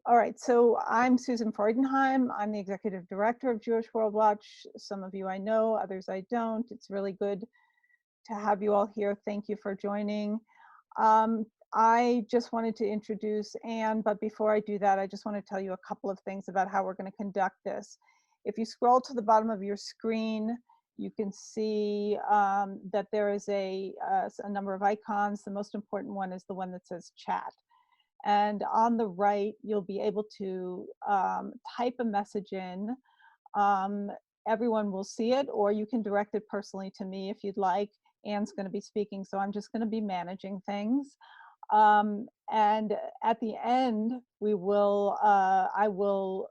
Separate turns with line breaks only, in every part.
All right, so I'm Susan Freudenheim. I'm the Executive Director of Jewish World Watch. Some of you I know, others I don't. It's really good to have you all here. Thank you for joining. I just wanted to introduce Anne, but before I do that, I just want to tell you a couple of things about how we're going to conduct this. If you scroll to the bottom of your screen, you can see that there is a number of icons. The most important one is the one that says chat. And on the right, you'll be able to type a message in. Everyone will see it, or you can direct it personally to me if you'd like. Anne's going to be speaking, so I'm just going to be managing things. And at the end, I will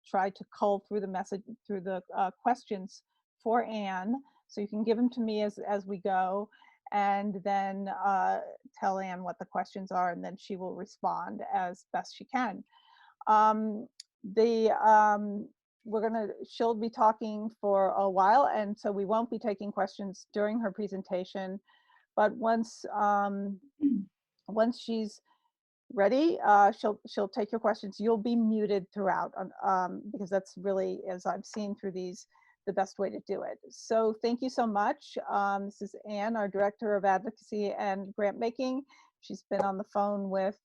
try to cull through the message, through the questions for Anne, so you can give them to me as we go, and then tell Anne what the questions are, and then she will respond as best she can. She'll be talking for a while, and so we won't be taking questions during her presentation, but once she's ready, she'll take your questions. You'll be muted throughout, because that's really, as I've seen through these, the best way to do it. So thank you so much. This is Anne, our Director of Advocacy and Grant Making. She's been on the phone with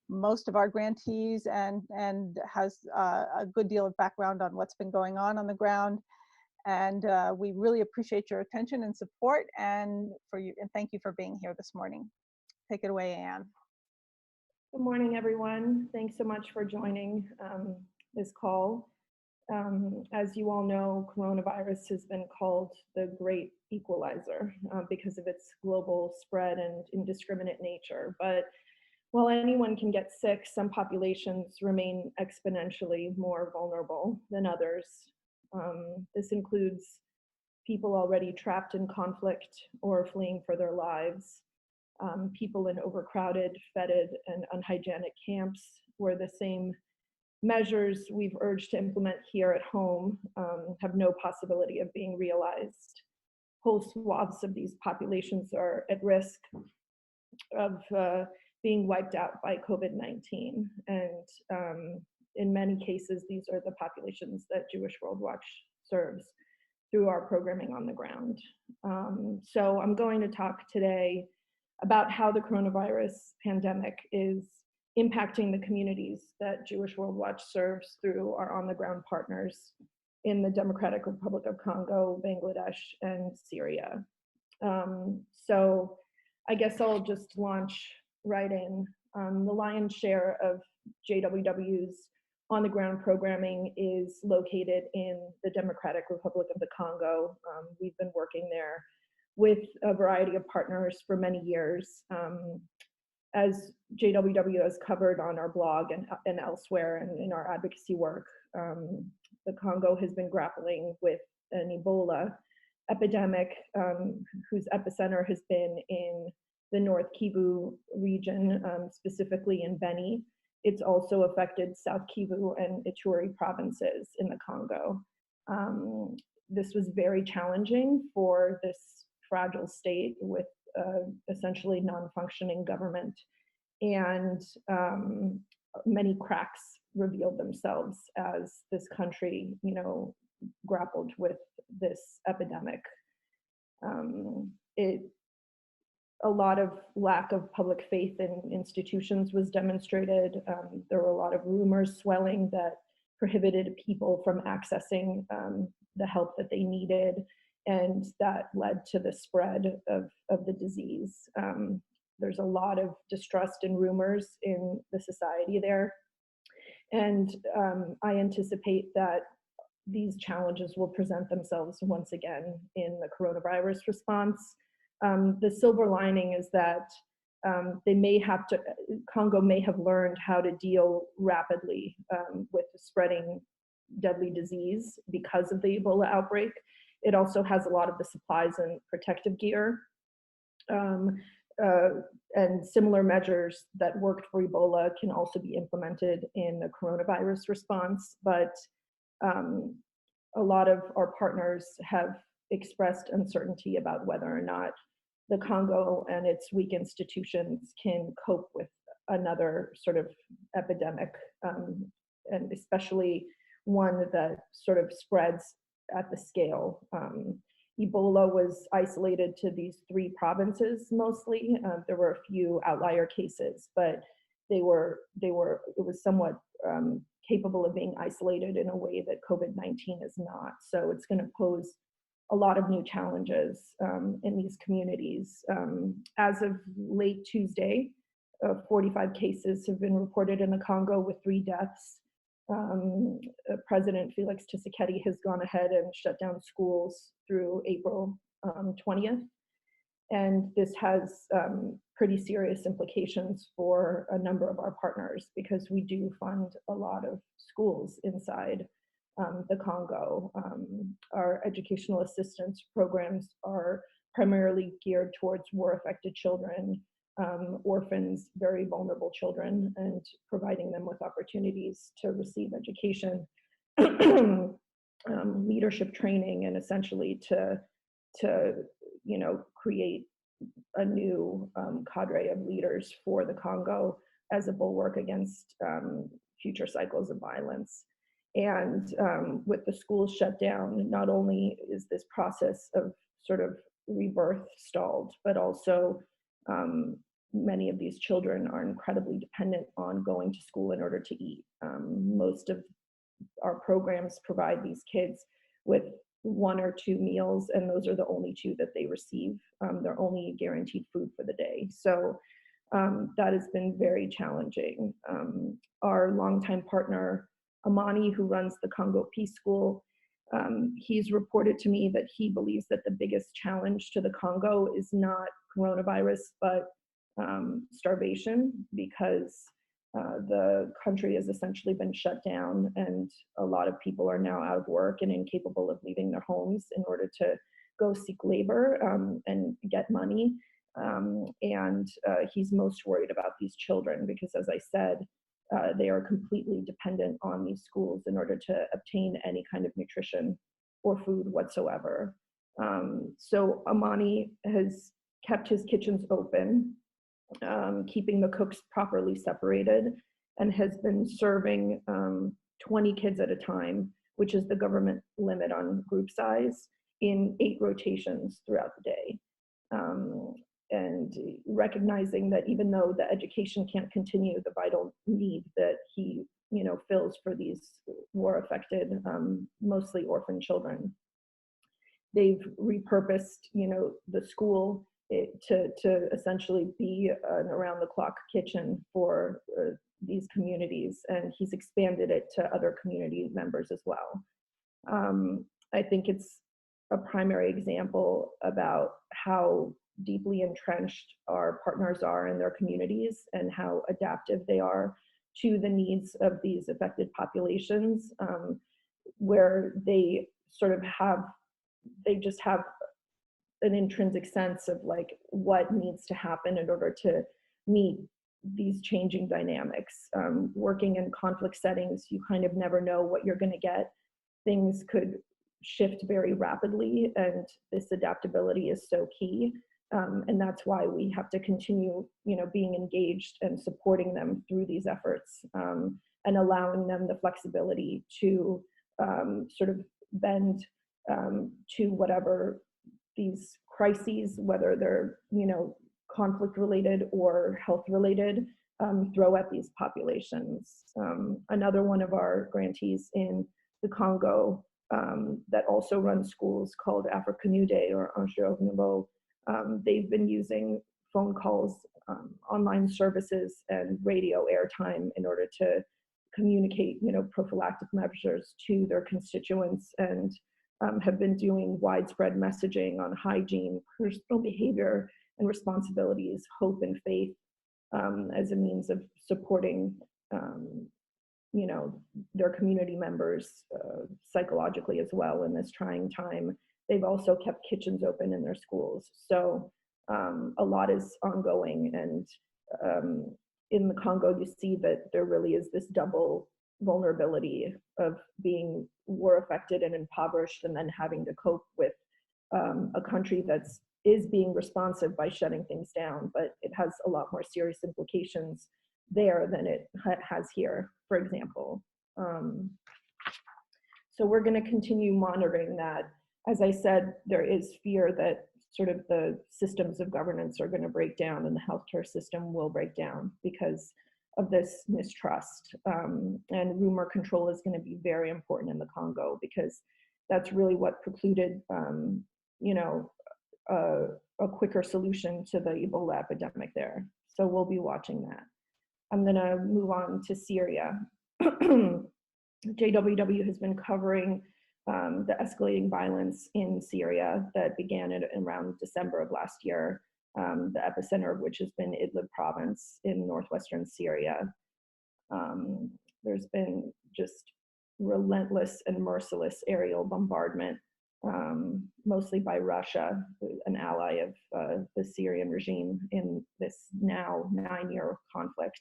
most of our grantees and has a good deal of background on what's been going on the ground. And we really appreciate your attention and support, and thank you for being here this morning. Take it away, Anne.
Good morning, everyone. Thanks so much for joining this call. As you all know, coronavirus has been called the great equalizer because of its global spread and indiscriminate nature. But while anyone can get sick, some populations remain exponentially more vulnerable than others. This includes people already trapped in conflict or fleeing for their lives, people in overcrowded, fetid, and unhygienic camps where the same measures we've urged to implement here at home have no possibility of being realized. Whole swaths of these populations are at risk of being wiped out by COVID-19. And in many cases, these are the populations that Jewish World Watch serves through our programming on the ground. So I'm going to talk today about how the coronavirus pandemic is impacting the communities that Jewish World Watch serves through our on-the-ground partners in the Democratic Republic of Congo, Bangladesh, and Syria. So I guess I'll just launch right in. The lion's share of JWW's on-the-ground programming is located in the Democratic Republic of the Congo. We've been working there with a variety of partners for many years. As JWW has covered on our blog and elsewhere and in our advocacy work, the Congo has been grappling with an Ebola epidemic whose epicenter has been in the North Kivu region, specifically in Beni. It's also affected South Kivu and Ituri provinces in the Congo. This was very challenging for this fragile state with essentially non-functioning government, and many cracks revealed themselves as this country, grappled with this epidemic. A lot of lack of public faith in institutions was demonstrated. There were a lot of rumors swelling that prohibited people from accessing the help that they needed, and that led to the spread of the disease. There's a lot of distrust and rumors in the society there. And I anticipate that these challenges will present themselves once again in the coronavirus response. The silver lining is that Congo may have learned how to deal rapidly with the spreading deadly disease because of the Ebola outbreak. It also has a lot of the supplies and protective gear. And similar measures that worked for Ebola can also be implemented in the coronavirus response. But a lot of our partners have expressed uncertainty about whether or not the Congo and its weak institutions can cope with another sort of epidemic, and especially one that sort of spreads at the scale. Ebola was isolated to these 3 provinces mostly. There were a few outlier cases, but it was somewhat capable of being isolated in a way that COVID-19 is not. So it's going to pose a lot of new challenges in these communities. As of late Tuesday, 45 cases have been reported in the Congo with 3 deaths. President Felix Tshisekedi has gone ahead and shut down schools through April 20th. And this has pretty serious implications for a number of our partners, because we do fund a lot of schools inside the Congo. Our educational assistance programs are primarily geared towards war-affected children, orphans, very vulnerable children, and providing them with opportunities to receive education, leadership training, and essentially to create a new cadre of leaders for the Congo as a bulwark against future cycles of violence. And with the schools shut down, not only is this process of sort of rebirth stalled, but also many of these children are incredibly dependent on going to school in order to eat. Most of our programs provide these kids with 1 or 2 meals, and those are the only 2 that they receive. They're only guaranteed food for the day. So that has been very challenging. Our longtime partner, Amani, who runs the Congo Peace School, he's reported to me that he believes that the biggest challenge to the Congo is not coronavirus, but starvation, because the country has essentially been shut down, and a lot of people are now out of work and incapable of leaving their homes in order to go seek labor and get money. And he's most worried about these children because, as I said, they are completely dependent on these schools in order to obtain any kind of nutrition or food whatsoever. So Amani has kept his kitchens open, keeping the cooks properly separated, and has been serving 20 kids at a time, which is the government limit on group size, in 8 rotations throughout the day. And recognizing that even though the education can't continue, the vital need that he fills for these war-affected, mostly orphan children. They've repurposed the school to essentially be an around-the-clock kitchen for these communities, and he's expanded it to other community members as well. I think it's a primary example about how deeply entrenched our partners are in their communities and how adaptive they are to the needs of these affected populations, where they just have an intrinsic sense of like what needs to happen in order to meet these changing dynamics. Working in conflict settings, you kind of never know what you're going to get. Things could shift very rapidly, and this adaptability is so key. And that's why we have to continue, being engaged and supporting them through these efforts, and allowing them the flexibility to sort of bend to whatever these crises, whether they're conflict related or health related, throw at these populations. Another one of our grantees in the Congo that also runs schools, called Africanude or Angers Nouveau, they've been using phone calls, online services, and radio airtime in order to communicate prophylactic measures to their constituents, and have been doing widespread messaging on hygiene, personal behavior and responsibilities, hope and faith, as a means of supporting their community members psychologically as well in this trying time. They've also kept kitchens open in their schools. So a lot is ongoing, and in the Congo you see that there really is this double vulnerability of being war affected and impoverished, and then having to cope with a country is being responsive by shutting things down, but it has a lot more serious implications there than it has here, for example. So we're going to continue monitoring that. As I said, there is fear that sort of the systems of governance are going to break down and the healthcare system will break down because of this mistrust. And rumor control is going to be very important in the Congo because that's really what precluded, you know, a quicker solution to the Ebola epidemic there. So we'll be watching that. I'm going to move on to Syria. JWW has been covering the escalating violence in Syria that began at around December of last year, the epicenter of which has been Idlib province in northwestern Syria. There's been just relentless and merciless aerial bombardment, mostly by Russia, an ally of the Syrian regime in this now 9-year conflict.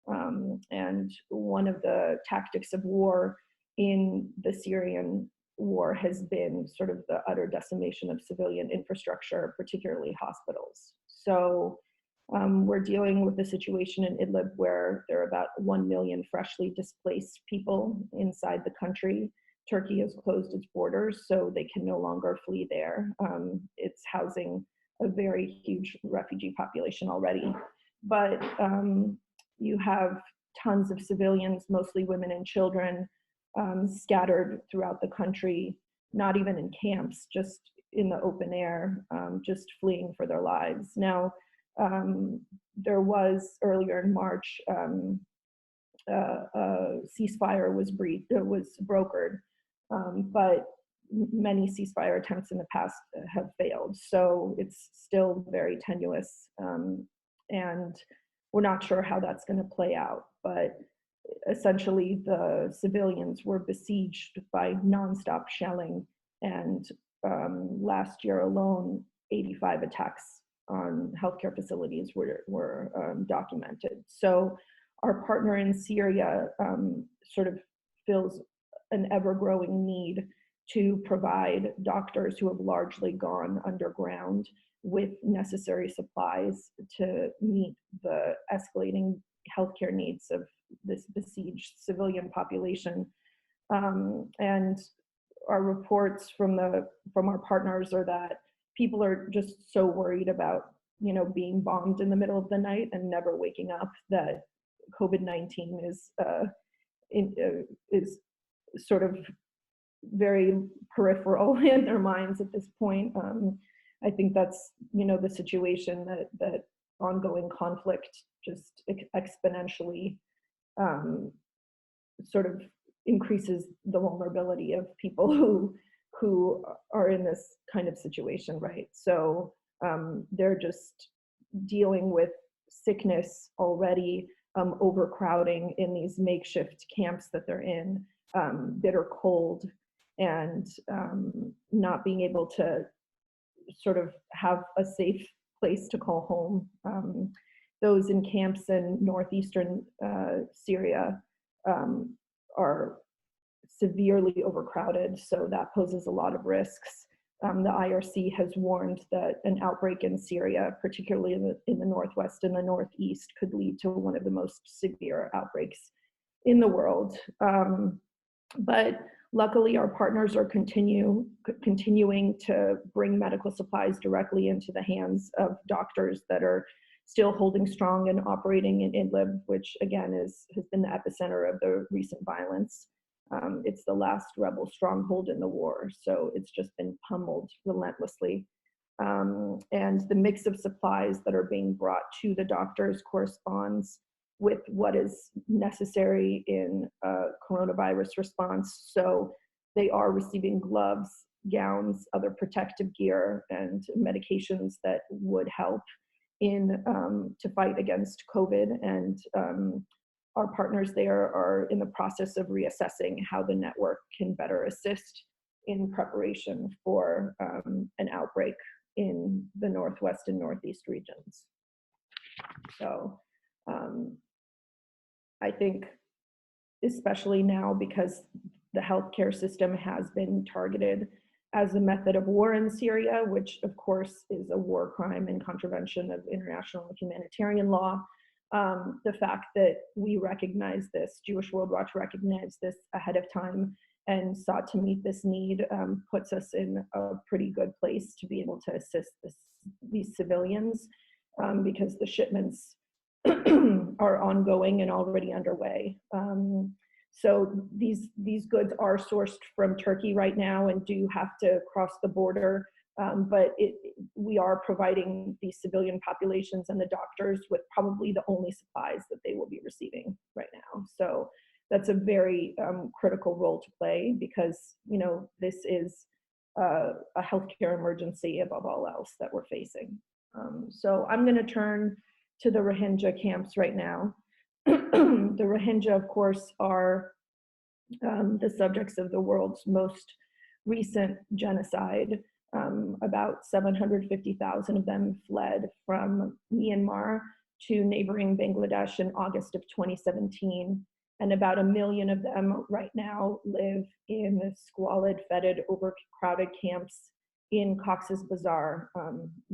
And one of the tactics of war in the Syrian war has been sort of the utter decimation of civilian infrastructure, particularly hospitals. So we're dealing with a situation in Idlib where there are about 1 million freshly displaced people inside the country. Turkey has closed its borders, so they can no longer flee there. It's housing a very huge refugee population already. But you have tons of civilians, mostly women and children, scattered throughout the country, not even in camps, just in the open air, just fleeing for their lives. Now, there was earlier in March, a ceasefire was brokered, but many ceasefire attempts in the past have failed. So it's still very tenuous, and we're not sure how that's going to play out. But essentially, the civilians were besieged by nonstop shelling, and last year alone, 85 attacks on healthcare facilities were documented. So our partner in Syria sort of feels an ever-growing need to provide doctors who have largely gone underground with necessary supplies to meet the escalating healthcare needs of this besieged civilian population. And our reports from our partners are that people are just so worried about, you know, being bombed in the middle of the night and never waking up that COVID-19 is sort of very peripheral in their minds at this point. I think that's, you know, the situation that ongoing conflict just exponentially sort of increases the vulnerability of people who are in this kind of situation, right? So they're just dealing with sickness already, overcrowding in these makeshift camps that they're in, bitter cold, and not being able to sort of have a safe place to call home. Those in camps in northeastern Syria are severely overcrowded, so that poses a lot of risks. The IRC has warned that an outbreak in Syria, particularly in the northwest and the northeast, could lead to one of the most severe outbreaks in the world. But luckily, our partners are continuing to bring medical supplies directly into the hands of doctors that are still holding strong and operating in Idlib, which again has been the epicenter of the recent violence. It's the last rebel stronghold in the war, so it's just been pummeled relentlessly. And the mix of supplies that are being brought to the doctors corresponds with what is necessary in a coronavirus response. So they are receiving gloves, gowns, other protective gear, and medications that would help in to fight against COVID. And our partners there are in the process of reassessing how the network can better assist in preparation for an outbreak in the northwest and northeast regions. So I think, especially now, because the healthcare system has been targeted as a method of war in Syria, which of course is a war crime and contravention of international humanitarian law, The fact that we recognize this, Jewish World Watch recognized this ahead of time and sought to meet this need, puts us in a pretty good place to be able to assist these civilians, because the shipments are ongoing and already underway. So these goods are sourced from Turkey right now and do have to cross the border, but we are providing the civilian populations and the doctors with probably the only supplies that they will be receiving right now. So that's a very critical role to play, because this is a healthcare emergency above all else that we're facing. So I'm going to turn to the Rohingya camps right now. The Rohingya, of course, are the subjects of the world's most recent genocide. About 750,000 of them fled from Myanmar to neighboring Bangladesh in August of 2017. And about 1 million of them right now live in squalid, fetid, overcrowded camps in Cox's Bazar,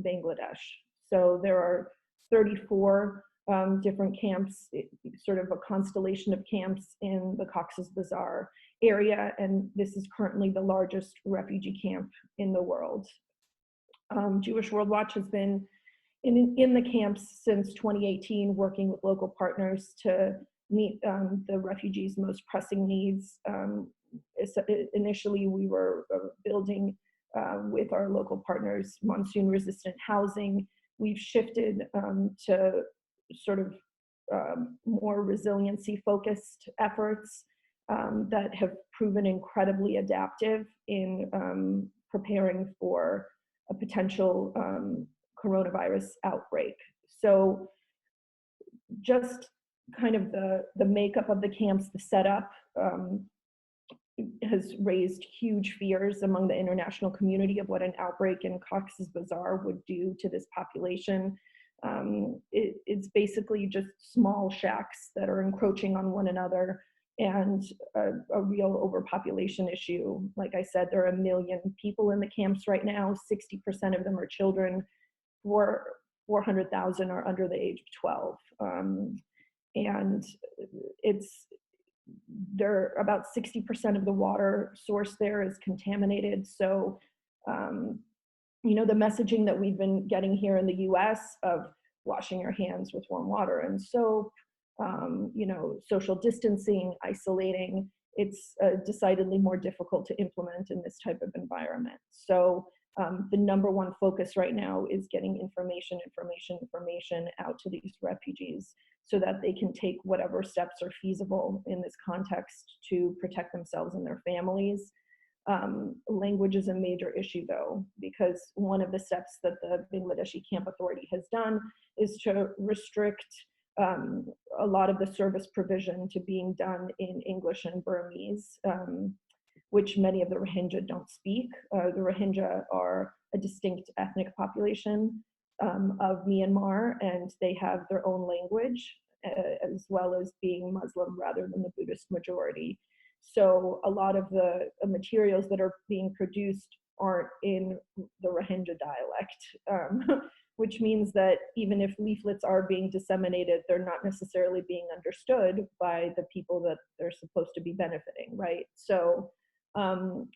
Bangladesh. So there are 34 different camps, sort of a constellation of camps in the Cox's Bazar area, and this is currently the largest refugee camp in the world. Jewish World Watch has been in the camps since 2018, working with local partners to meet the refugees' most pressing needs. Initially, we were building with our local partners monsoon-resistant housing. We've shifted to sort of more resiliency-focused efforts that have proven incredibly adaptive in preparing for a potential coronavirus outbreak. So just kind of the makeup of the camps, the setup, has raised huge fears among the international community of what an outbreak in Cox's Bazar would do to this population. It's basically just small shacks that are encroaching on one another, and a real overpopulation issue. Like I said, there are 1 million people in the camps right now. 60% of them are children. 400,000 are under the age of 12. And about 60% of the water source there is contaminated. So, the messaging that we've been getting here in the US of washing your hands with warm water and soap, social distancing, isolating, it's decidedly more difficult to implement in this type of environment. So the number one focus right now is getting information out to these refugees so that they can take whatever steps are feasible in this context to protect themselves and their families. Language is a major issue, though, because one of the steps that the Bangladeshi Camp Authority has done is to restrict a lot of the service provision to being done in English and Burmese, which many of the Rohingya don't speak. The Rohingya are a distinct ethnic population of Myanmar, and they have their own language, as well as being Muslim rather than the Buddhist majority. So a lot of the materials that are being produced aren't in the Rohingya dialect, which means that even if leaflets are being disseminated, they're not necessarily being understood by the people that they're supposed to be benefiting, right? So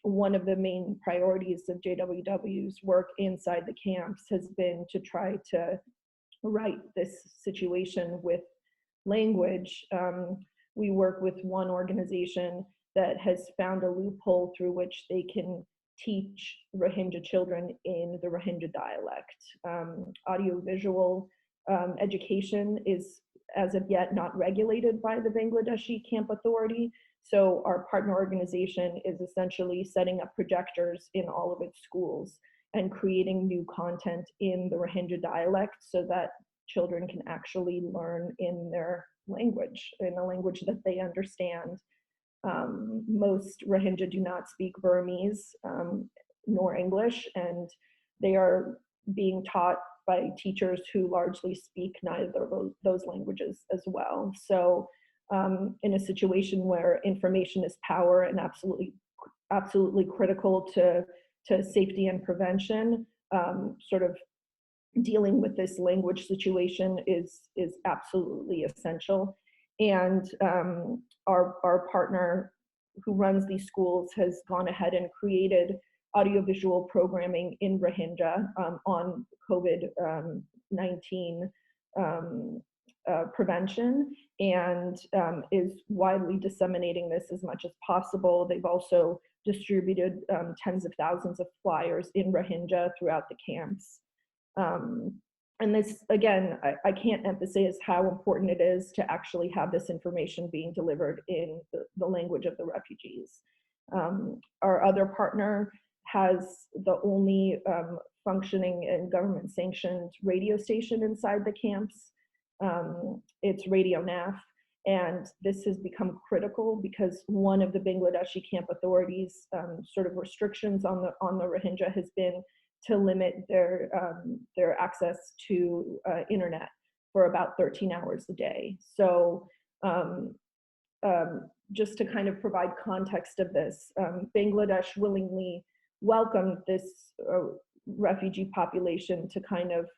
one of the main priorities of JWW's work inside the camps has been to try to right this situation with language. We work with one organization that has found a loophole through which they can teach Rohingya children in the Rohingya dialect. Audiovisual education is, as of yet, not regulated by the Bangladeshi Camp Authority. So our partner organization is essentially setting up projectors in all of its schools and creating new content in the Rohingya dialect so that children can actually learn in their language, in a language that they understand. Most Rohingya do not speak Burmese nor English, and they are being taught by teachers who largely speak neither of those languages as well. So in a situation where information is power and absolutely critical to safety and prevention, sort of dealing with this language situation is absolutely essential. And our partner who runs these schools has gone ahead and created audiovisual programming in Rohingya on COVID-19 prevention, and is widely disseminating this as much as possible. They've also distributed tens of thousands of flyers in Rohingya throughout the camps. And this, again, I can't emphasize how important it is to actually have this information being delivered in the language of the refugees. Our other partner has the only functioning and government-sanctioned radio station inside the camps. It's Radio NAF, and this has become critical because one of the Bangladeshi camp authorities' sort of restrictions on the Rohingya has been to limit their access to internet for about 13 hours a day. So just to kind of provide context of this, Bangladesh willingly welcomed this refugee population to kind of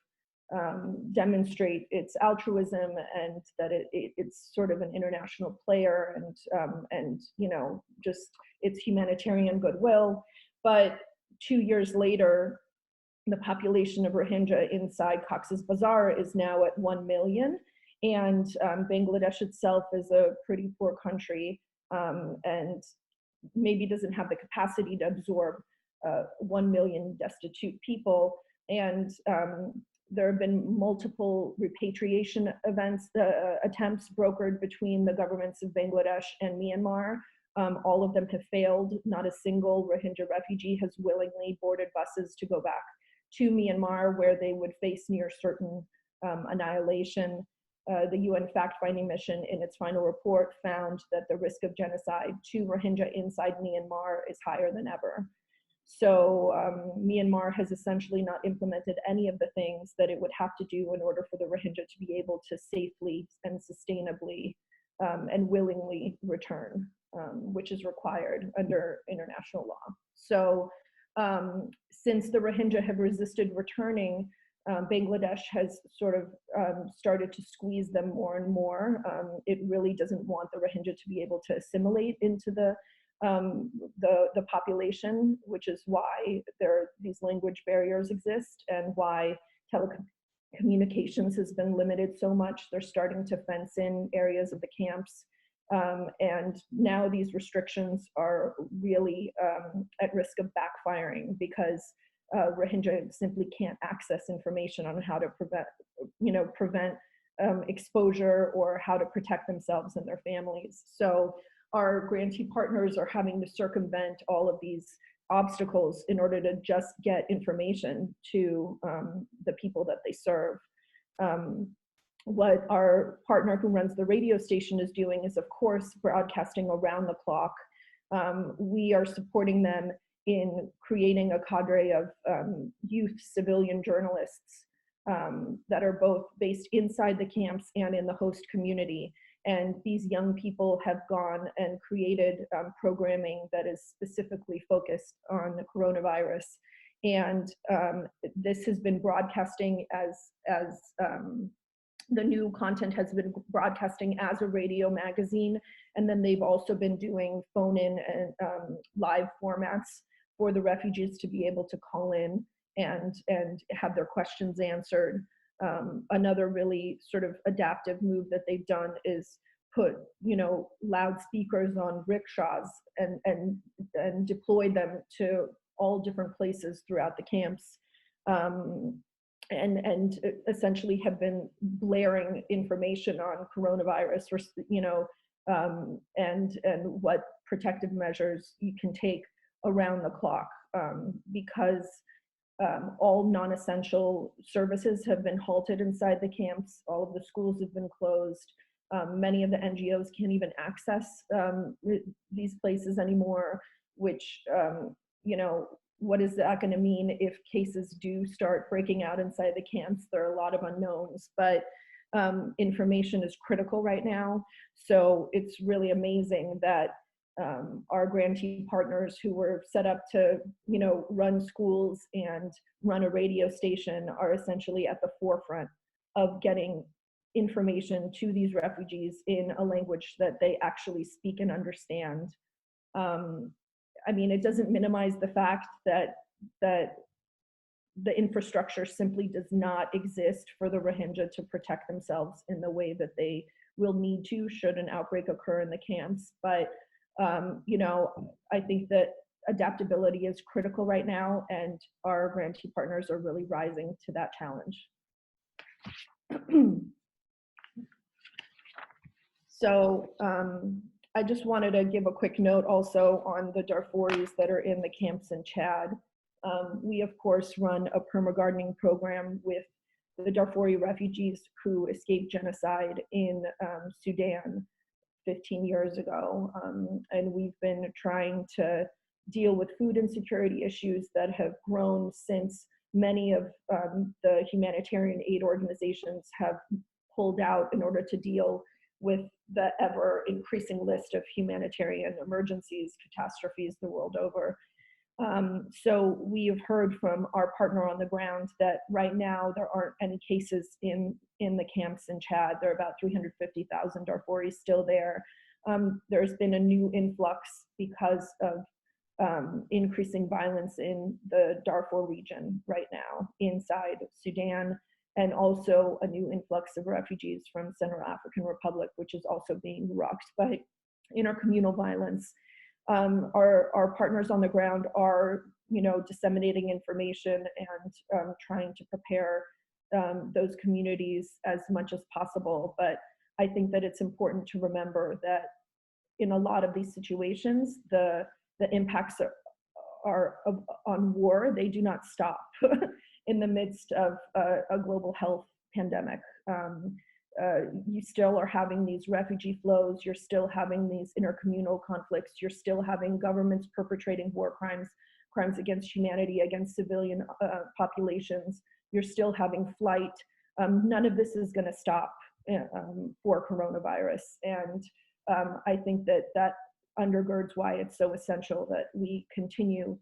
demonstrate its altruism and that it's sort of an international player and you know, just its humanitarian goodwill. But 2 years later, the population of Rohingya inside Cox's Bazar is now at 1 million. And Bangladesh itself is a pretty poor country and maybe doesn't have the capacity to absorb 1 million destitute people. And there have been multiple repatriation attempts brokered between the governments of Bangladesh and Myanmar. All of them have failed. Not a single Rohingya refugee has willingly boarded buses to go back to Myanmar, where they would face near certain annihilation. The UN fact-finding mission in its final report found that the risk of genocide to Rohingya inside Myanmar is higher than ever. So Myanmar has essentially not implemented any of the things that it would have to do in order for the Rohingya to be able to safely and sustainably and willingly return, which is required under international law. So since the Rohingya have resisted returning, Bangladesh has sort of started to squeeze them more and more. It really doesn't want the Rohingya to be able to assimilate into the population, which is why these language barriers exist and why telecommunications has been limited so much. They're starting to fence in areas of the camps. And now these restrictions are really at risk of backfiring because Rohingya simply can't access information on how to prevent exposure or how to protect themselves and their families. So our grantee partners are having to circumvent all of these obstacles in order to just get information to the people that they serve. What our partner who runs the radio station is doing is, of course, broadcasting around the clock. We are supporting them in creating a cadre of youth civilian journalists that are both based inside the camps and in the host community. And these young people have gone and created programming that is specifically focused on the coronavirus. And this has been broadcasting as the new content has been broadcasting as a radio magazine. And then they've also been doing phone-in and live formats for the refugees to be able to call in and have their questions answered. Another really sort of adaptive move that they've done is put, loudspeakers on rickshaws and deploy them to all different places throughout the camps. And essentially have been blaring information on coronavirus, and what protective measures you can take around the clock, because all non-essential services have been halted inside the camps. All of the schools have been closed. Many of the NGOs can't even access these places anymore, which, what is that going to mean if cases do start breaking out inside the camps? There are a lot of unknowns, but information is critical right now. So it's really amazing that our grantee partners who were set up to, run schools and run a radio station are essentially at the forefront of getting information to these refugees in a language that they actually speak and understand. I mean, it doesn't minimize the fact that the infrastructure simply does not exist for the Rohingya to protect themselves in the way that they will need to should an outbreak occur in the camps. But, I think that adaptability is critical right now, and our grantee partners are really rising to that challenge. So I just wanted to give a quick note also on the Darfuris that are in the camps in Chad. We, of course, run a perma-gardening program with the Darfuri refugees who escaped genocide in Sudan 15 years ago. And we've been trying to deal with food insecurity issues that have grown since many of the humanitarian aid organizations have pulled out in order to deal with the ever increasing list of humanitarian emergencies, catastrophes the world over. So we have heard from our partner on the ground that right now there aren't any cases in the camps in Chad. There are about 350,000 Darfuris still there. There's been a new influx because of increasing violence in the Darfur region right now inside Sudan, and also a new influx of refugees from Central African Republic, which is also being rocked by intercommunal violence. Our partners on the ground are, disseminating information and trying to prepare those communities as much as possible. But I think that it's important to remember that in a lot of these situations, the impacts are on war. They do not stop in the midst of a global health pandemic. You still are having these refugee flows, you're still having these intercommunal conflicts, you're still having governments perpetrating war crimes, crimes against humanity, against civilian populations, you're still having flight. None of this is gonna stop for coronavirus. And I think that undergirds why it's so essential that we continue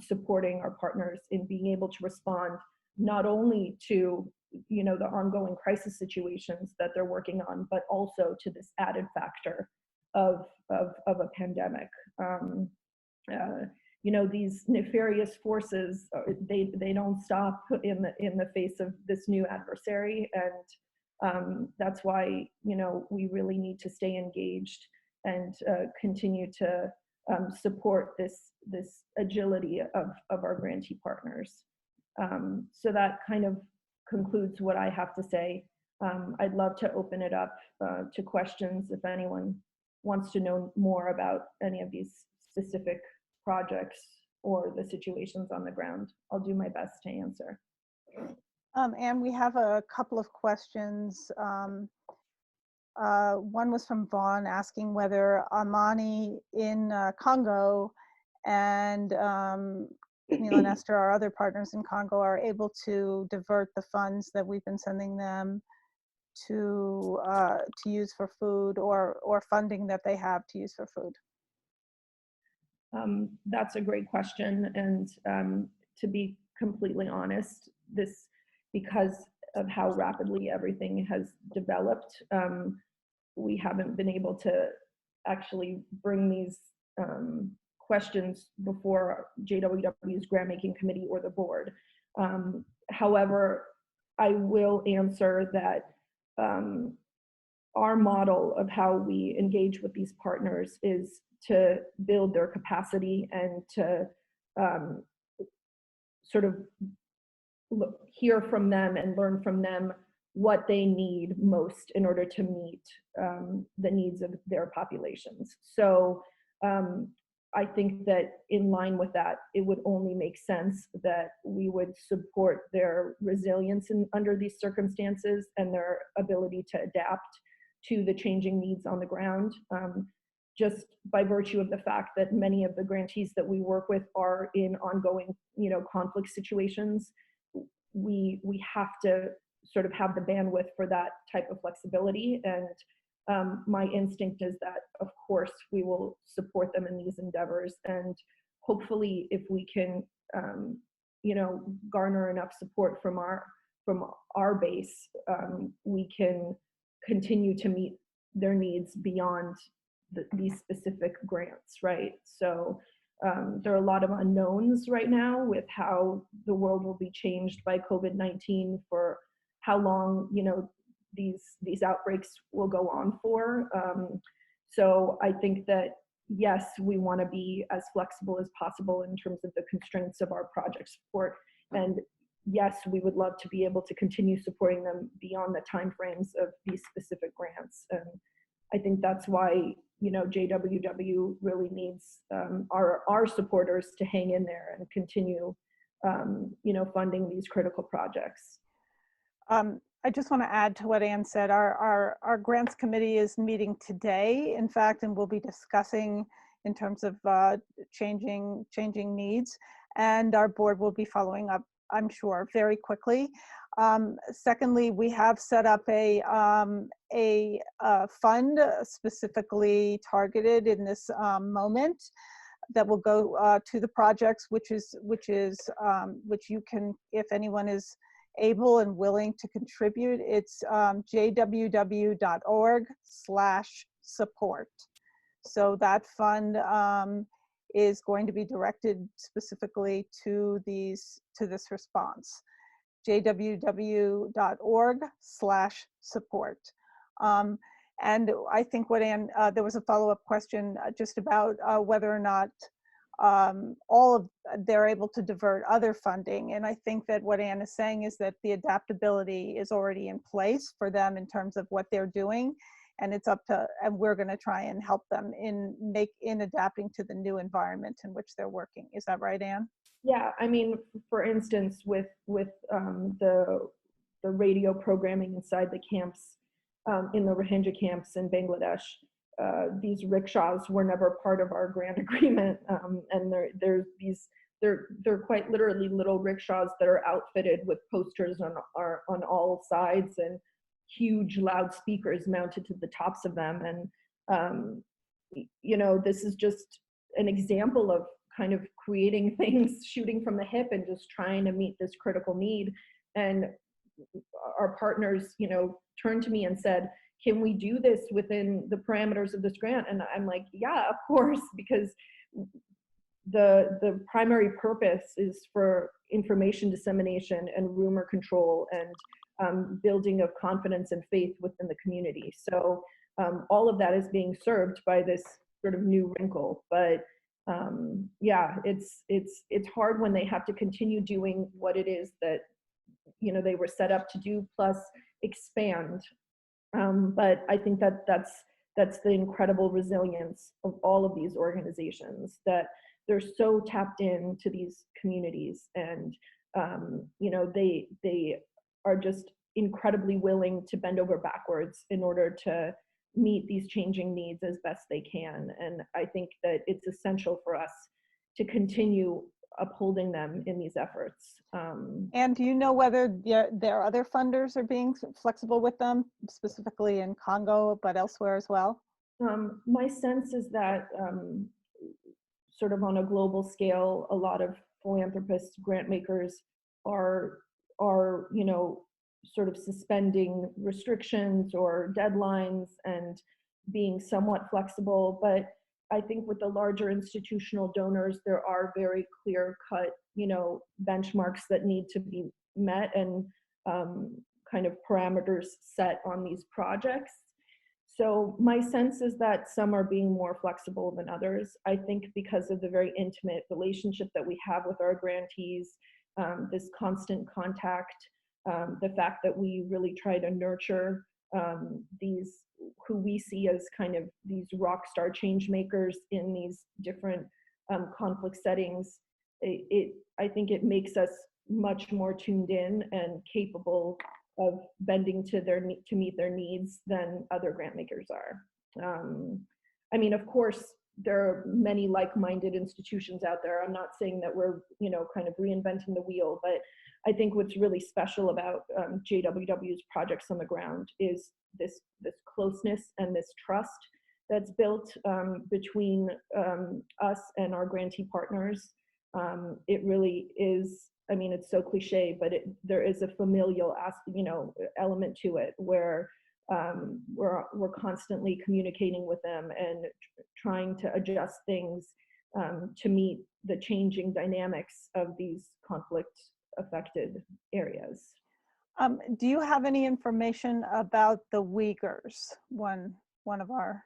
supporting our partners in being able to respond not only to the ongoing crisis situations that they're working on, but also to this added factor of a pandemic. These nefarious forces, they don't stop in the face of this new adversary, and that's why we really need to stay engaged and continue to support this agility of our grantee partners. So that kind of concludes what I have to say. I'd love to open it up to questions if anyone wants to know more about any of these specific projects or the situations on the ground. I'll do my best to answer.
And we have a couple of questions. One was from Vaughn asking whether Amani in Congo and Neil and Esther, our other partners in Congo, are able to divert the funds that we've been sending them to use for food, or funding that they have to use for food.
That's a great question, and to be completely honest, because of how rapidly everything has developed, we haven't been able to actually bring these questions before JWW's grant making committee or the board. However, I will answer that our model of how we engage with these partners is to build their capacity and to sort of hear from them and learn from them what they need most in order to meet the needs of their populations. So I think that in line with that, it would only make sense that we would support their resilience under these circumstances and their ability to adapt to the changing needs on the ground. Just by virtue of the fact that many of the grantees that we work with are in ongoing, conflict situations, we have to sort of have the bandwidth for that type of flexibility. And my instinct is that, of course, we will support them in these endeavors. And hopefully, if we can, garner enough support from our base, we can continue to meet their needs beyond these specific grants, right? So there are a lot of unknowns right now with how the world will be changed by COVID-19, for how long, these outbreaks will go on for. So I think that, yes, we want to be as flexible as possible in terms of the constraints of our project support. And yes, we would love to be able to continue supporting them beyond the timeframes of these specific grants. And I think that's why, JWW really needs our supporters to hang in there and continue, funding these critical projects.
I just want to add to what Anne said. Our grants committee is meeting today, in fact, and we'll be discussing in terms of changing needs, and our board will be following up, I'm sure, very quickly. Secondly, we have set up a fund specifically targeted in this moment that will go to the projects, which you can, if anyone is able and willing to contribute, it's jww.org/support. So that fund is going to be directed specifically to this response. jww.org/support. And I think what Anne, there was a follow-up question just about whether or not they're able to divert other funding. And I think that what Anne is saying is that the adaptability is already in place for them in terms of what they're doing. And it's up to, and we're going to try and help them in adapting to the new environment in which they're working. Is that right, Anne?
Yeah, I mean, for instance, with the radio programming inside the camps, in the Rohingya camps in Bangladesh, these rickshaws were never part of our grant agreement, and they're quite literally little rickshaws that are outfitted with posters on all sides and huge loudspeakers mounted to the tops of them. And this is just an example of kind of creating things, shooting from the hip, and just trying to meet this critical need. And our partners, turned to me and said, can we do this within the parameters of this grant? And I'm like, yeah, of course, because the primary purpose is for information dissemination and rumor control and building of confidence and faith within the community. So all of that is being served by this sort of new wrinkle. But yeah, it's hard when they have to continue doing what it is that they were set up to do, plus expand. But I think that's the incredible resilience of all of these organizations, that they're so tapped into these communities, and they are just incredibly willing to bend over backwards in order to meet these changing needs as best they can. And I think that it's essential for us to continue upholding them in these efforts.
And do you know whether their other funders are being flexible with them, specifically in Congo, but elsewhere as well?
My sense is that sort of on a global scale, a lot of philanthropists, grant makers are sort of suspending restrictions or deadlines and being somewhat flexible. But I think with the larger institutional donors, there are very clear-cut, benchmarks that need to be met, and kind of parameters set on these projects. So my sense is that some are being more flexible than others. I think because of the very intimate relationship that we have with our grantees, this constant contact, the fact that we really try to nurture these, who we see as kind of these rock star change makers in these different conflict settings, I think it makes us much more tuned in and capable of bending to meet their needs than other grant makers are. I mean, of course, there are many like-minded institutions out there. I'm not saying that we're, kind of reinventing the wheel, but I think what's really special about JWW's projects on the ground is this closeness and this trust that's built between us and our grantee partners. It really is, I mean, it's so cliche, but there is a familial element to it, where we're constantly communicating with them and trying to adjust things to meet the changing dynamics of these conflict-affected areas.
Do you have any information about the Uyghurs? One of our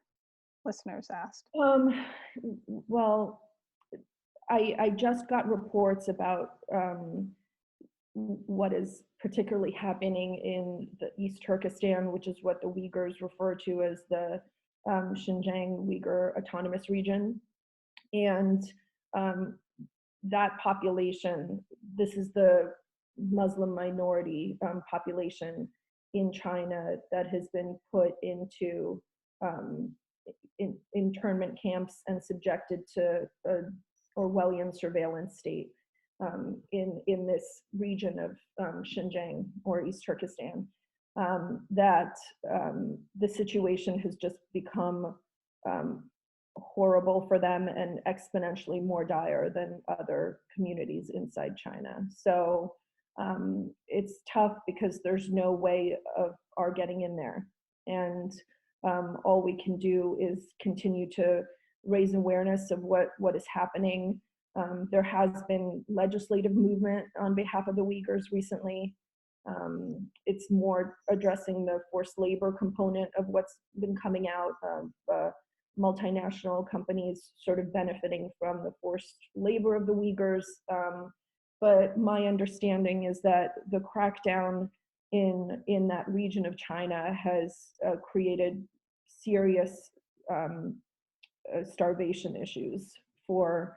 listeners asked.
Well, I just got reports about what is particularly happening in the East Turkestan, which is what the Uyghurs refer to as the Xinjiang Uyghur Autonomous Region. And that population, this is the Muslim minority population in China that has been put into internment camps and subjected to Orwellian surveillance state in this region of Xinjiang or East Turkestan, that the situation has just become horrible for them and exponentially more dire than other communities inside China. So it's tough because there's no way of our getting in there. And all we can do is continue to raise awareness of what is happening. There has been legislative movement on behalf of the Uyghurs recently. It's more addressing the forced labor component of what's been coming out of multinational companies sort of benefiting from the forced labor of the Uyghurs. But my understanding is that the crackdown in that region of China has created serious starvation issues for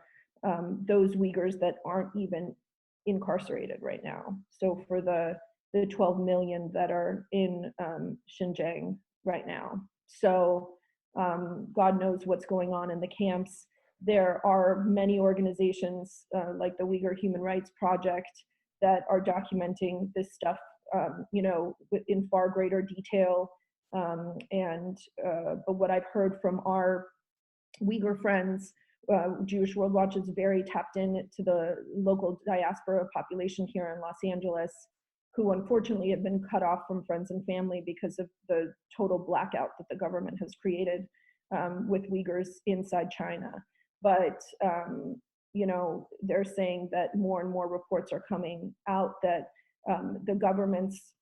those Uyghurs that aren't even incarcerated right now. So for the 12 million that are in Xinjiang right now. So God knows what's going on in the camps. There are many organizations like the Uyghur Human Rights Project that are documenting this stuff, in far greater detail. But what I've heard from our Uyghur friends, Jewish World Watch is very tapped in to the local diaspora population here in Los Angeles, who unfortunately have been cut off from friends and family because of the total blackout that the government has created with Uyghurs inside China. But they're saying that more and more reports are coming out that the government's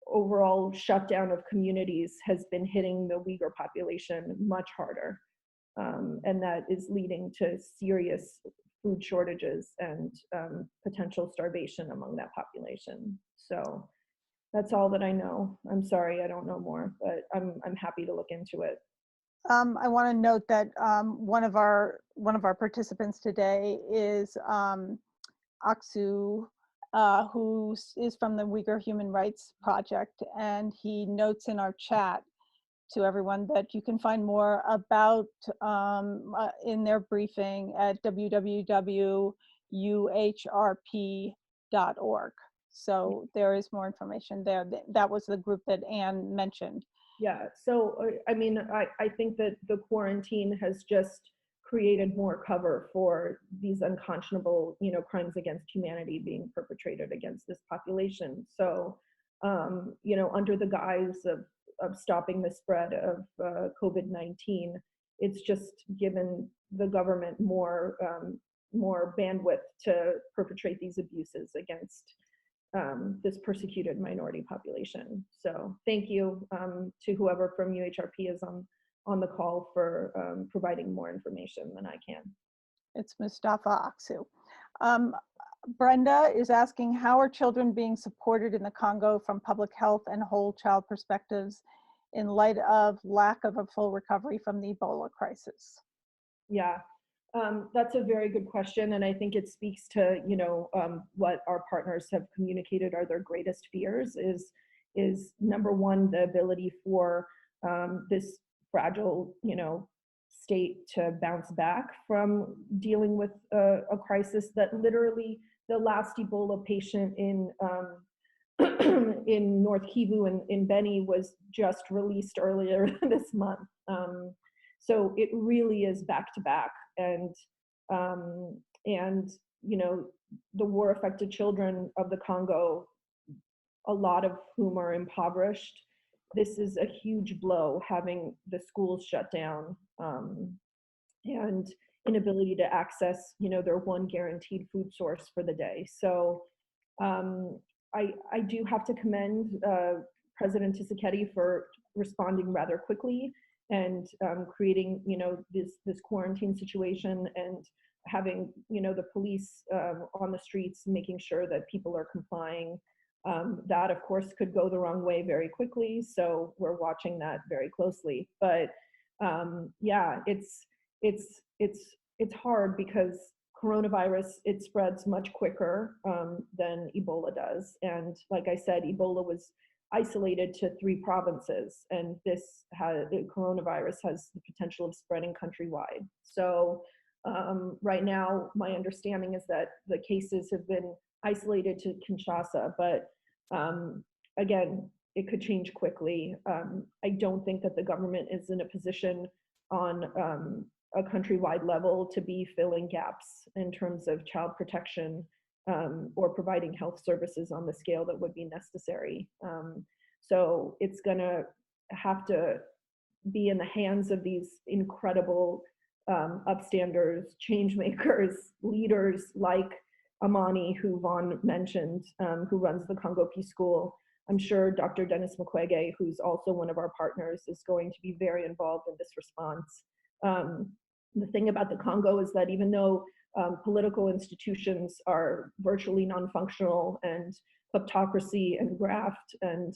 overall shutdown of communities has been hitting the Uyghur population much harder. And that is leading to serious food shortages and potential starvation among that population. So that's all that I know. I'm sorry, I don't know more, but I'm happy to look into it.
I want to note that one of our participants today is Aksu, who is from the Uyghur Human Rights Project, and he notes in our chat to everyone that you can find more about in their briefing at www.uhrp.org. So there is more information there. That was the group that Anne mentioned.
Yeah, so I mean, I think that the quarantine has just created more cover for these unconscionable, crimes against humanity being perpetrated against this population. So, under the guise of stopping the spread of COVID-19, it's just given the government more bandwidth to perpetrate these abuses against this persecuted minority population. So thank you to whoever from UHRP is on the call for providing more information than I can.
It's Mustafa Aksu. Brenda is asking, how are children being supported in the Congo from public health and whole child perspectives in light of lack of a full recovery from the Ebola crisis?
Yeah, that's a very good question. And I think it speaks to, what our partners have communicated are their greatest fears is number one, the ability for this fragile, state to bounce back from dealing with a crisis that literally the last Ebola patient in in North Kivu in Beni was just released earlier this month. So it really is back to back, and you know, the war-affected children of the Congo, a lot of whom are impoverished. This is a huge blow, having the schools shut down, and inability to access, you know, their one guaranteed food source for the day. So I do have to commend President Tshisekedi for responding rather quickly and creating, you know, this quarantine situation, and having, you know, the police on the streets, making sure that people are complying. That of course could go the wrong way very quickly, so we're watching that very closely. But yeah, it's hard because coronavirus, it spreads much quicker than Ebola does. And like I said, Ebola was isolated to 3 provinces, and the coronavirus has the potential of spreading countrywide. So right now, my understanding is that the cases have been isolated to Kinshasa, but again, it could change quickly. I don't think that the government is in a position on a countrywide level to be filling gaps in terms of child protection or providing health services on the scale that would be necessary. So it's gonna have to be in the hands of these incredible upstanders, change makers, leaders like Amani, who Vaughn mentioned, who runs the Congo Peace School. I'm sure Dr. Dennis Mukwege, who's also one of our partners, is going to be very involved in this response. The thing about the Congo is that even though political institutions are virtually non-functional, and kleptocracy and graft and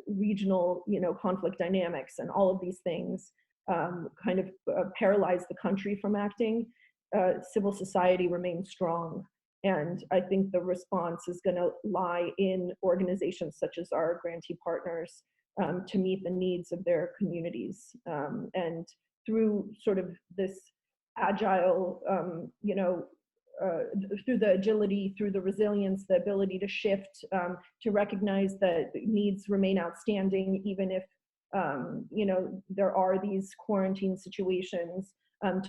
regional, you know, conflict dynamics and all of these things kind of paralyze the country from acting, civil society remains strong. And I think the response is going to lie in organizations such as our grantee partners to meet the needs of their communities. And through sort of this agile, you know, through the agility, through the resilience, the ability to shift, to recognize that needs remain outstanding, even if, you know, there are these quarantine situations,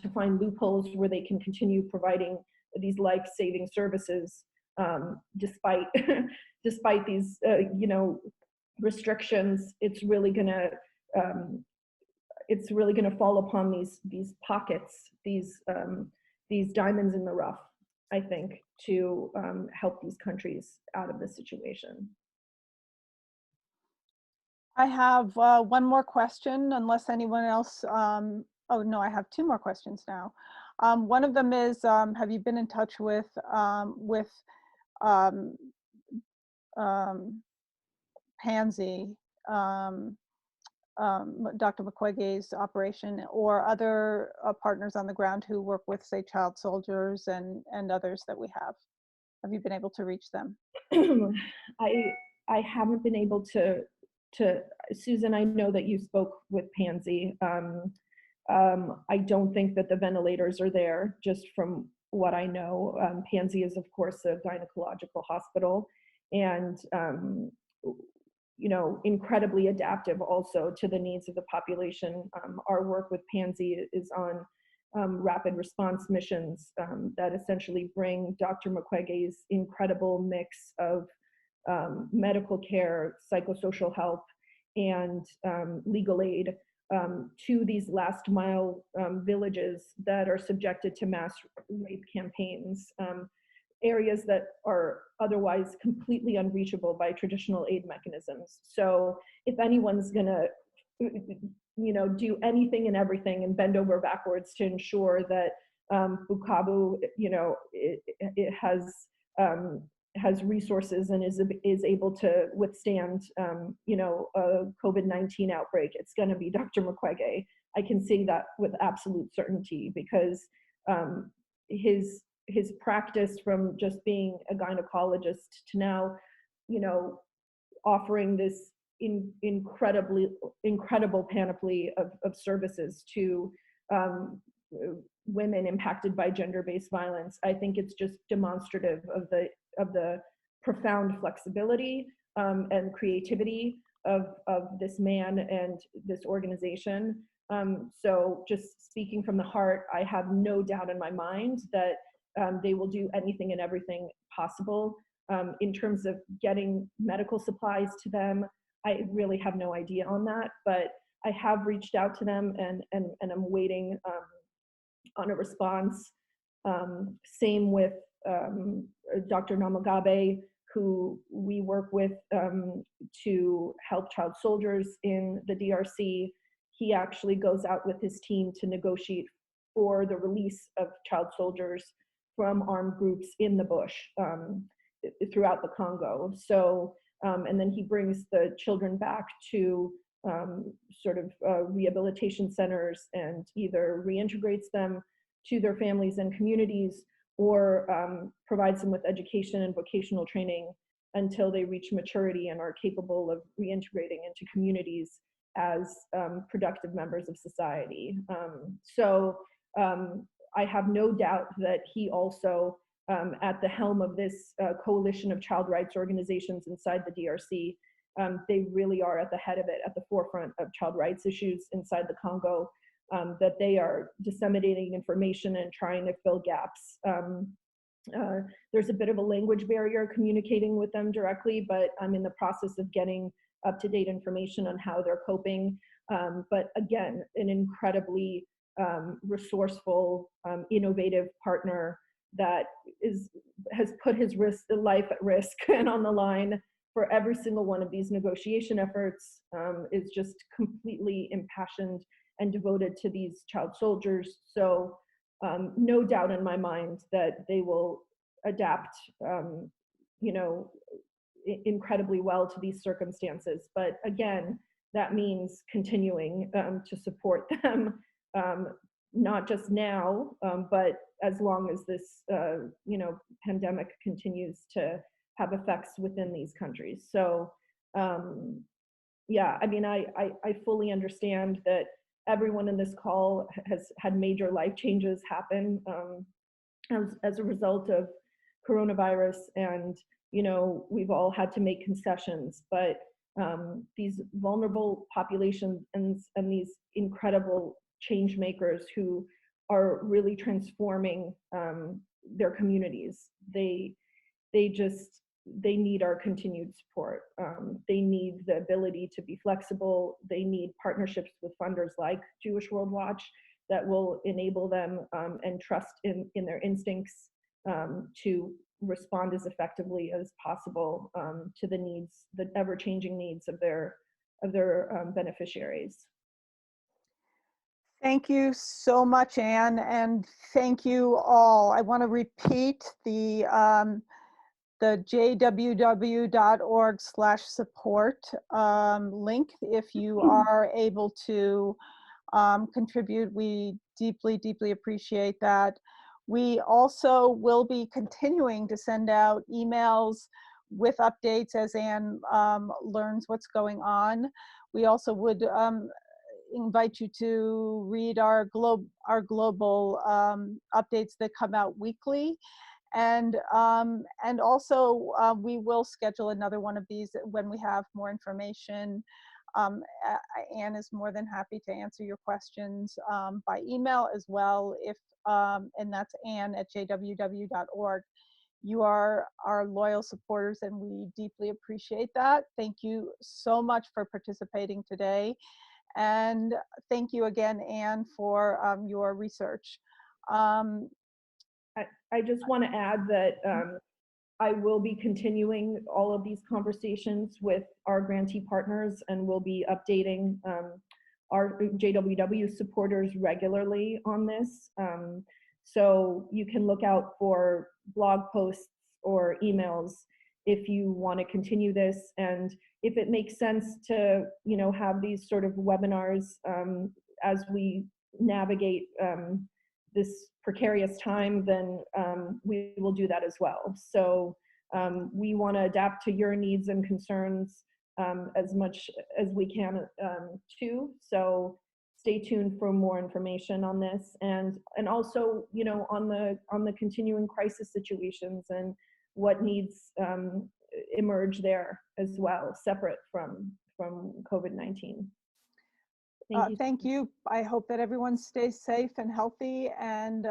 to find loopholes where they can continue providing these life-saving services despite despite these you know, restrictions. It's really gonna fall upon these pockets, these diamonds in the rough, I think, to help these countries out of this situation.
I have one more question, unless anyone else, oh no, I have 2 more questions now. One of them is, have you been in touch with Pansy, Dr. Mukwege's operation, or other partners on the ground who work with, say, child soldiers and others that we have? Have you been able to reach them?
I haven't been able to, Susan, I know that you spoke with Pansy. I don't think that the ventilators are there, just from what I know. Pansy is, of course, a gynecological hospital, and you know, incredibly adaptive also to the needs of the population. Our work with Pansy is on rapid response missions that essentially bring Dr. Mukwege's incredible mix of medical care, psychosocial help, and legal aid to these last mile villages that are subjected to mass rape campaigns, areas that are otherwise completely unreachable by traditional aid mechanisms. So if anyone's gonna, you know, do anything and everything and bend over backwards to ensure that Bukavu, you know, it has resources and is able to withstand, you know, a COVID-19 outbreak, it's going to be Dr. Mukwege. I can say that with absolute certainty, because his practice, from just being a gynecologist to now, you know, offering this incredible panoply of services to women impacted by gender-based violence. I think it's just demonstrative of the profound flexibility and creativity of this man and this organization. So just speaking from the heart, I have no doubt in my mind that they will do anything and everything possible. In terms of getting medical supplies to them, I really have no idea on that, but I have reached out to them and I'm waiting on a response. Same with Dr. Namagabe, who we work with to help child soldiers in the DRC. He actually goes out with his team to negotiate for the release of child soldiers from armed groups in the bush throughout the Congo. So, and then he brings the children back to sort of rehabilitation centers and either reintegrates them to their families and communities, or provides them with education and vocational training until they reach maturity and are capable of reintegrating into communities as productive members of society. So I have no doubt that he also, at the helm of this coalition of child rights organizations inside the DRC, they really are at the head of it, at the forefront of child rights issues inside the Congo, that they are disseminating information and trying to fill gaps. There's a bit of a language barrier communicating with them directly, but I'm in the process of getting up-to-date information on how they're coping. But again, an incredibly resourceful, innovative partner that has put his life at risk and on the line for every single one of these negotiation efforts, is just completely impassioned and devoted to these child soldiers. So no doubt in my mind that they will adapt, you know, incredibly well to these circumstances. But again, that means continuing to support them, not just now, but as long as this, you know, pandemic continues to have effects within these countries. So yeah, I mean, I fully understand that everyone in this call has had major life changes happen as a result of coronavirus, and you know, we've all had to make concessions, but these vulnerable populations and these incredible change makers who are really transforming their communities, they need our continued support. They need the ability to be flexible. They need partnerships with funders like Jewish World Watch that will enable them and trust in their instincts to respond as effectively as possible to the needs, the ever-changing needs of their beneficiaries.
Thank you so much, Anne, and thank you all. I want to repeat the jww.org/support link if you are able to contribute. We deeply, deeply appreciate that. We also will be continuing to send out emails with updates as Anne learns what's going on. We also would invite you to read our global updates that come out weekly. And also we will schedule another one of these when we have more information. Anne is more than happy to answer your questions by email as well, if and that's ann@jww.org. You are our loyal supporters and we deeply appreciate that. Thank you so much for participating today. And thank you again, Anne, for your research.
I just want to add that I will be continuing all of these conversations with our grantee partners, and we'll be updating our JWW supporters regularly on this. So you can look out for blog posts or emails if you want to continue this, and if it makes sense to, you know, have these sort of webinars as we navigate this precarious time, then we will do that as well. So we want to adapt to your needs and concerns as much as we can too. So stay tuned for more information on this, and also, you know, on the continuing crisis situations and what needs emerge there as well, separate from COVID-19.
Thank you. I hope that everyone stays safe and healthy, and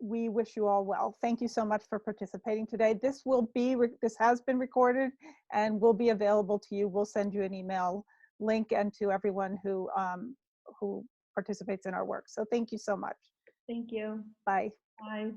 we wish you all well. Thank you so much for participating today. This has been recorded and will be available to you. We'll send you an email link and to everyone who participates in our work. So thank you so much.
Thank you.
Bye.
Bye.